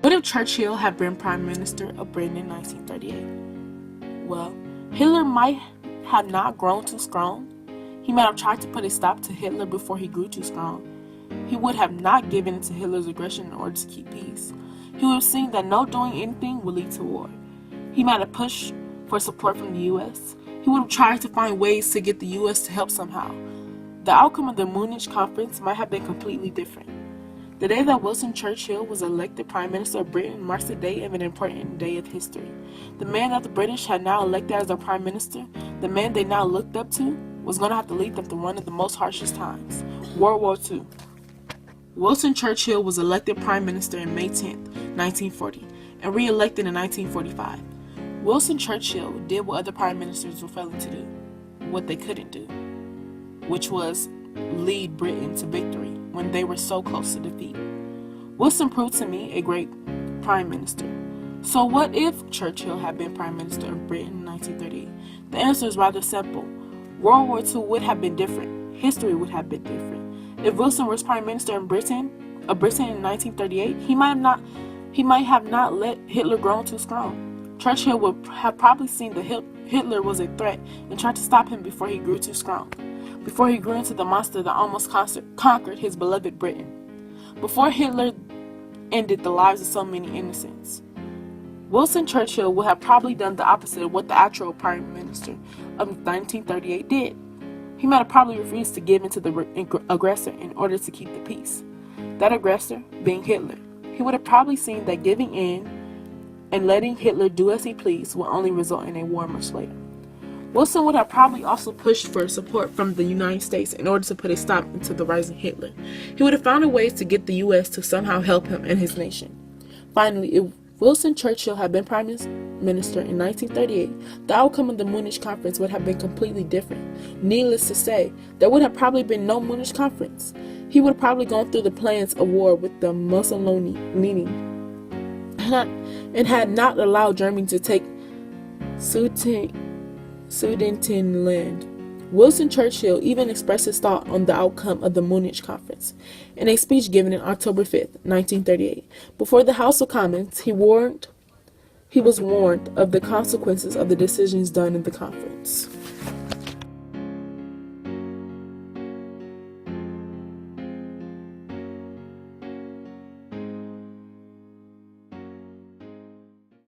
What if Churchill had been Prime Minister of Britain in 1938? Well, Hitler might have not grown too strong. He might have tried to put a stop to Hitler before he grew too strong. He would have not given in to Hitler's aggression in order to keep peace. He would have seen that no doing anything would lead to war. He might have pushed for support from the U.S. He would have tried to find ways to get the U.S. to help somehow. The outcome of the Munich conference might have been completely different. The day that Winston Churchill was elected Prime Minister of Britain marks the day of an important day of history. The man that the British had now elected as their Prime Minister, the man they now looked up to, was going to have to lead them through one of the most harshest times, World War II. Winston Churchill was elected Prime Minister on May 10, 1940, and re-elected in 1945. Winston Churchill did what other Prime Ministers were failing to do, what they couldn't do, which was lead Britain to victory when they were so close to defeat. Winston proved to me a great Prime Minister. So what if Churchill had been Prime Minister of Britain in 1938? The answer is rather simple. World War II would have been different. History would have been different. If Wilson was Prime Minister in Britain in 1938, he might have not let Hitler grow too strong. Churchill would have probably seen that Hitler was a threat and tried to stop him before he grew too strong, before he grew into the monster that almost conquered his beloved Britain, before Hitler ended the lives of so many innocents. Winston Churchill would have probably done the opposite of what the actual Prime Minister of 1938 did. He might have probably refused to give in to the aggressor in order to keep the peace. That aggressor being Hitler. He would have probably seen that giving in and letting Hitler do as he pleased would only result in a war much later. Wilson would have probably also pushed for support from the United States in order to put a stop to the rising Hitler. He would have found a way to get the U.S. to somehow help him and his nation. Finally, if Winston Churchill had been Prime Minister in 1938, the outcome of the Munich conference would have been completely different. Needless to say, there would have probably been no Munich conference. He would have probably gone through the plans of war with the Mussolini and had not allowed Germany to take Sudetenland. Winston Churchill even expressed his thought on the outcome of the Munich conference. In a speech given on October 5, 1938, before the House of Commons, he was warned of the consequences of the decisions done in the conference.